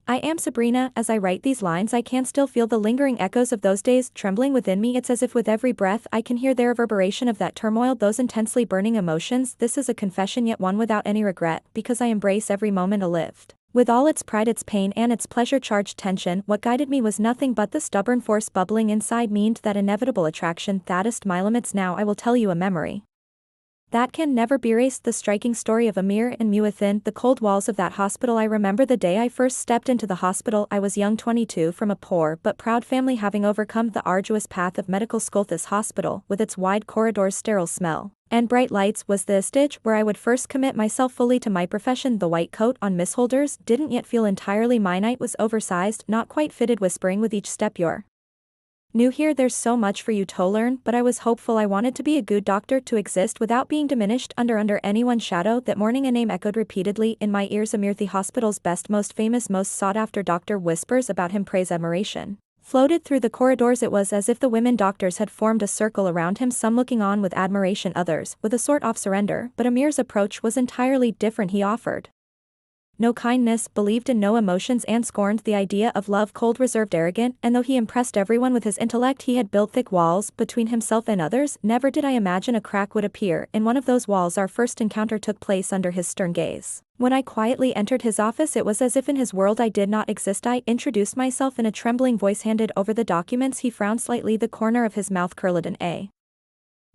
I am Sabrina. As I write these lines, I can still feel the lingering echoes of those days trembling within me. It's as if with every breath I can hear the reverberation of that turmoil, those intensely burning emotions. This is a confession, yet one without any regret, because I embrace every moment lived. With all its pride, its pain, and its pleasure-charged tension, what guided me was nothing but the stubborn force bubbling inside me, and that inevitable attraction. Thatest my limits. Now I will tell you a memory that can never be erased, the striking story of Amir and me within the cold walls of that hospital. I remember the day I first stepped into the hospital. I was young, 22, from a poor but proud family, having overcome the arduous path of medical school. This hospital, with its wide corridors, sterile smell, and bright lights, was the stage where I would first commit myself fully to my profession. The white coat on Miss Holders didn't yet feel entirely mine. It was oversized, not quite fitted, whispering with each step, "You're new here, there's so much for you to learn." But I was hopeful. I wanted to be a good doctor, to exist without being diminished under anyone's shadow. That morning a name echoed repeatedly in my ears: Amir, the hospital's best, most famous, most sought after doctor. Whispers about him, praise, admiration floated through the corridors. It was as if the women doctors had formed a circle around him, some looking on with admiration, others with a sort of surrender. But Amir's approach was entirely different. He offered no kindness, believed in no emotions, and scorned the idea of love. Cold, reserved, arrogant, and though he impressed everyone with his intellect, he had built thick walls between himself and others. Never did I imagine a crack would appear in one of those walls. Our first encounter took place under his stern gaze. When I quietly entered his office, it was as if in his world I did not exist. I introduced myself in a trembling voice, handed over the documents. He frowned slightly, the corner of his mouth curled in a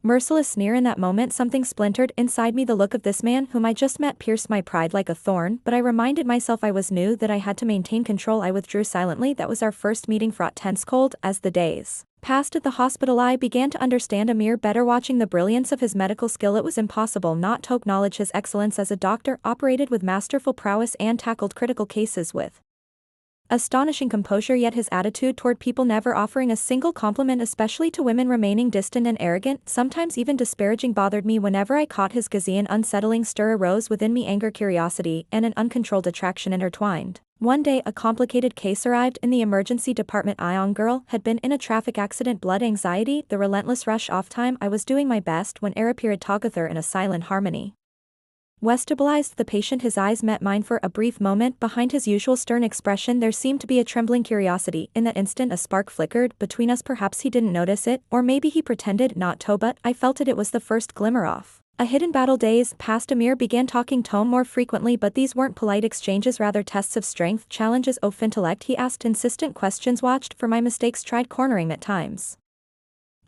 merciless sneer. In that moment something splintered inside me. The look of this man whom I just met pierced my pride like a thorn, but I reminded myself I was new, that I had to maintain control. I withdrew silently. That was our first meeting, fraught, tense, cold. As the days passed at the hospital, I began to understand Amir better. Watching the brilliance of his medical skill, it was impossible not to acknowledge his excellence as a doctor. Operated with masterful prowess and tackled critical cases with astonishing composure, yet his attitude toward people, never offering a single compliment, especially to women, remaining distant and arrogant, sometimes even disparaging, bothered me. Whenever I caught his gaze, an unsettling stir arose within me: anger, curiosity, and an uncontrolled attraction intertwined. One day a complicated case arrived in the emergency department. A young girl had been in a traffic accident. Blood, anxiety, the relentless rush off time. I was doing my best when air appeared, together in a silent harmony stabilized the patient. His eyes met mine for a brief moment. Behind his usual stern expression there seemed to be a trembling curiosity. In that instant a spark flickered between us. Perhaps he didn't notice it, or maybe he pretended not to, but I felt it. It was the first glimmer of a hidden battle. Days passed. Amir began talking tone more frequently, but these weren't polite exchanges, rather tests of strength, challenges of intellect. He asked insistent questions, watched for my mistakes, tried cornering at times.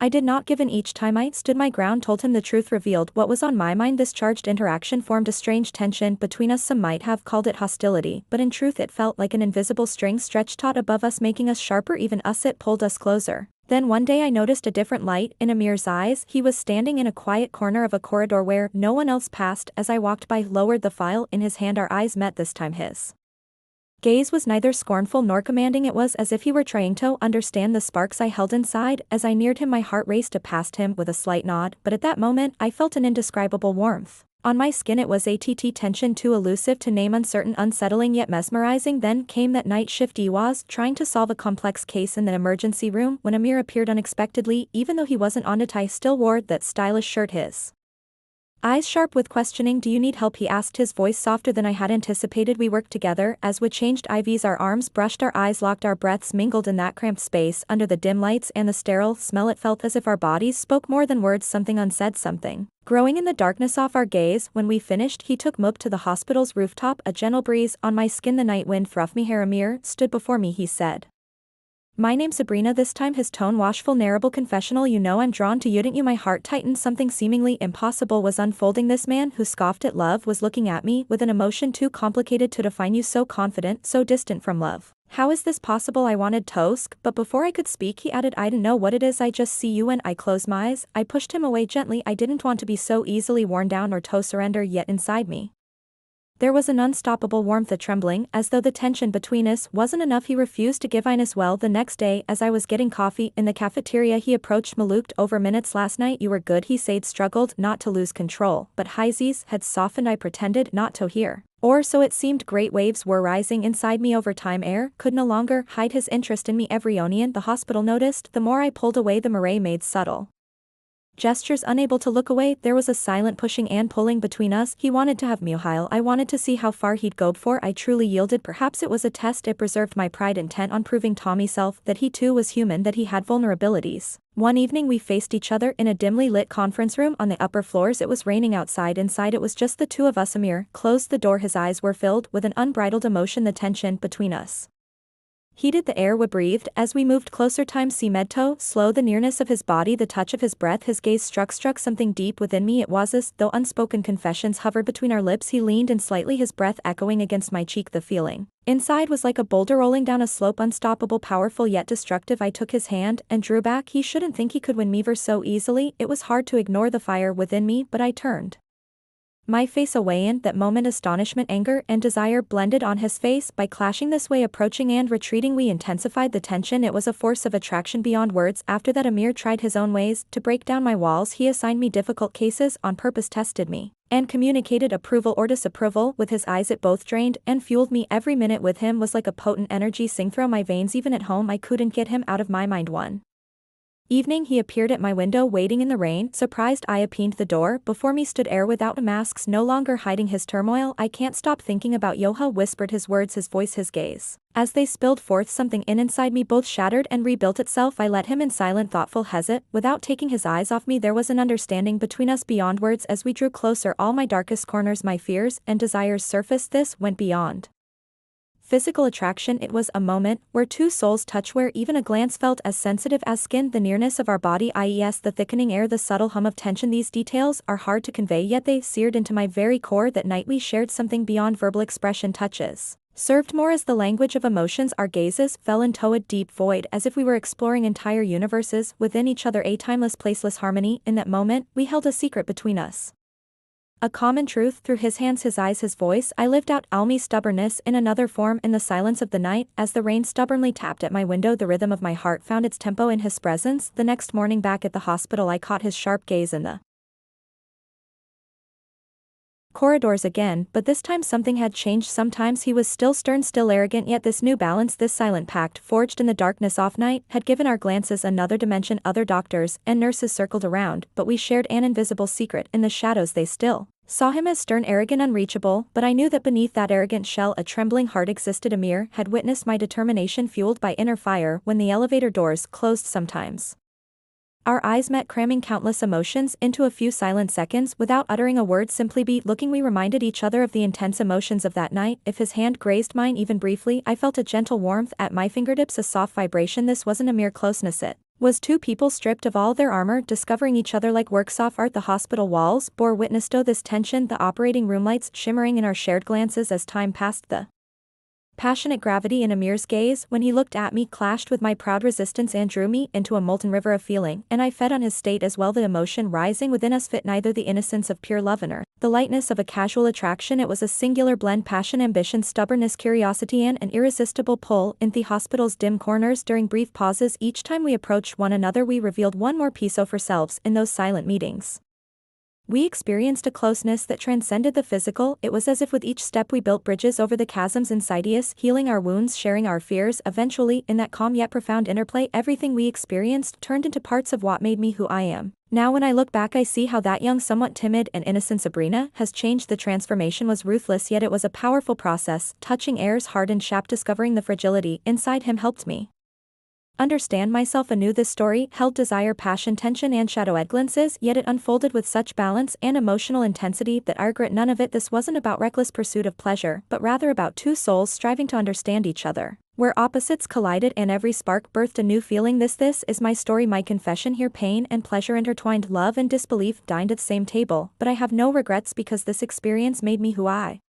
I did not give in. Each time I stood my ground, told him the truth, revealed what was on my mind. This charged interaction formed a strange tension between us. Some might have called it hostility, but in truth it felt like an invisible string stretched taut above us, making us sharper, even us. It pulled us closer. Then one day I noticed a different light in Amir's eyes. He was standing in a quiet corner of a corridor where no one else passed. As I walked by, lowered the file in his hand. Our eyes met. This time his gaze was neither scornful nor commanding. It was as if he were trying to understand the sparks I held inside. As I neared him, my heart raced past him with a slight nod, but at that moment I felt an indescribable warmth on my skin. It was a tension too elusive to name, uncertain, unsettling, yet mesmerizing. Then came that night shift. I was trying to solve a complex case in the emergency room when Amir appeared unexpectedly. Even though he wasn't on it, I still wore that stylish shirt. His eyes sharp with questioning. "Do you need help?" he asked, his voice softer than I had anticipated. We worked together as we changed IVs. Our arms brushed, our eyes locked, our breaths mingled in that cramped space under the dim lights and the sterile smell. It felt as if our bodies spoke more than words, something unsaid, something growing in the darkness off our gaze. When we finished, he took me up to the hospital's rooftop, a gentle breeze on my skin, the night wind fluffed me hair. Amir stood before me. He said, "My name's Sabrina," this time his tone washful, narrable, confessional. "You know I'm drawn to you, didn't you?" My heart tightened. Something seemingly impossible was unfolding. This man who scoffed at love was looking at me with an emotion too complicated to define. "You, so confident, so distant from love. How is this possible?" I wanted to ask, but before I could speak he added, "I don't know what it is, I just see you." When I closed my eyes, I pushed him away gently. I didn't want to be so easily worn down or to surrender, yet inside me there was an unstoppable warmth, a trembling, as though the tension between us wasn't enough. He refused to give in as well. The next day, as I was getting coffee in the cafeteria, he approached me. "Looked over minutes last night, you were good," he said, struggled not to lose control, but his had softened. I pretended not to hear, or so it seemed. Great waves were rising inside me over time. Air could no longer hide his interest in me. Every onion the hospital noticed. The more I pulled away, the more made subtle gestures unable to look away, there was a silent pushing and pulling between us. He wanted to have me while I wanted to see how far he'd go before I truly yielded. Perhaps it was a test. It preserved my pride, intent on proving to myself that he too was human, that he had vulnerabilities. One evening we faced each other in a dimly lit conference room on the upper floors. It was raining outside. Inside it was just the two of us. Amir closed the door. His eyes were filled with an unbridled emotion. The tension between us heated the air we breathed as we moved closer. Time seemed to slow. The nearness of his body, the touch of his breath, his gaze struck something deep within me. It was as though unspoken confessions hovered between our lips. He leaned in slightly, his breath echoing against my cheek. The feeling inside was like a boulder rolling down a slope, unstoppable, powerful yet destructive. I took his hand and drew back. He shouldn't think he could win me over so easily. It was hard to ignore the fire within me, but I turned my face away. In that moment astonishment, anger, and desire blended on his face. By clashing this way, approaching and retreating, we intensified the tension. It was a force of attraction beyond words. After that, Amir tried his own ways to break down my walls. He assigned me difficult cases, on purpose tested me, and communicated approval or disapproval with his eyes. It both drained and fueled me. Every minute with him was like a potent energy sing through my veins. Even at home I couldn't get him out of my mind. One evening he appeared at my window waiting in the rain. Surprised, I opened the door. Before me stood air without masks, no longer hiding his turmoil. I can't stop thinking about Yoha, whispered his words, his voice, his gaze. As they spilled forth, something inside me both shattered and rebuilt itself. I let him in silent, thoughtful hesitate. Without taking his eyes off me, there was an understanding between us beyond words. As we drew closer, all my darkest corners, my fears and desires surfaced. This went beyond physical attraction. It was a moment where two souls touch, where even a glance felt as sensitive as skin. The nearness of our body, i.e. the thickening air, the subtle hum of tension. These details are hard to convey, yet they seared into my very core. That night we shared something beyond verbal expression. Touches served more as the language of emotions. Our gazes fell into a deep void, as if we were exploring entire universes within each other, a timeless, placeless harmony. In that moment, we held a secret between us, a common truth. Through his hands, his eyes, his voice, I lived out Almi's stubbornness in another form. In the silence of the night, as the rain stubbornly tapped at my window, the rhythm of my heart found its tempo in his presence. The next morning back at the hospital, I caught his sharp gaze in the corridors again, but this time something had changed. Sometimes he was still stern, still arrogant, yet this new balance, this silent pact forged in the darkness off night, had given our glances another dimension. Other doctors and nurses circled around, but we shared an invisible secret. In the shadows they still saw him as stern, arrogant, unreachable, but I knew that beneath that arrogant shell a trembling heart existed. Amir had witnessed my determination, fueled by inner fire. When the elevator doors closed, sometimes our eyes met, cramming countless emotions into a few silent seconds. Without uttering a word, simply be looking, we reminded each other of the intense emotions of that night. If his hand grazed mine even briefly, I felt a gentle warmth at my fingertips, a soft vibration. This wasn't a mere closeness, it was two people stripped of all their armor, discovering each other like works of art. The hospital walls bore witness to this tension, the operating room lights shimmering in our shared glances. As time passed, the passionate gravity in Amir's gaze when he looked at me clashed with my proud resistance and drew me into a molten river of feeling, and I fed on his state as well. The emotion rising within us fit neither the innocence of pure love nor the lightness of a casual attraction. It was a singular blend: passion, ambition, stubbornness, curiosity, and an irresistible pull. In the hospital's dim corners, during brief pauses each time we approached one another, we revealed one more piece of ourselves. In those silent meetings, we experienced a closeness that transcended the physical. It was as if with each step we built bridges over the chasms inside us, healing our wounds, sharing our fears. Eventually, in that calm yet profound interplay, everything we experienced turned into parts of what made me who I am. Now when I look back, I see how that young, somewhat timid and innocent Sabrina has changed. The transformation was ruthless, yet it was a powerful process. Touching Air's hardened shaft, discovering the fragility inside him helped me understand myself anew. This story held desire, passion, tension, and shadow glances, yet it unfolded with such balance and emotional intensity that I regret none of it. This wasn't about reckless pursuit of pleasure, but rather about two souls striving to understand each other, where opposites collided and every spark birthed a new feeling. This is my story, my confession. Here pain and pleasure intertwined, love and disbelief dined at the same table, but I have no regrets because this experience made me who I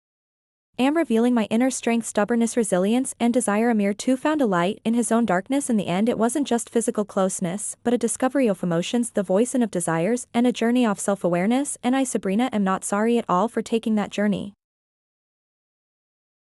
am, revealing my inner strength, stubbornness, resilience, and desire. Amir too found a light in his own darkness. In the end, it wasn't just physical closeness, but a discovery of emotions, the voice and of desires, and a journey of self-awareness. And I, Sabrina, am not sorry at all for taking that journey.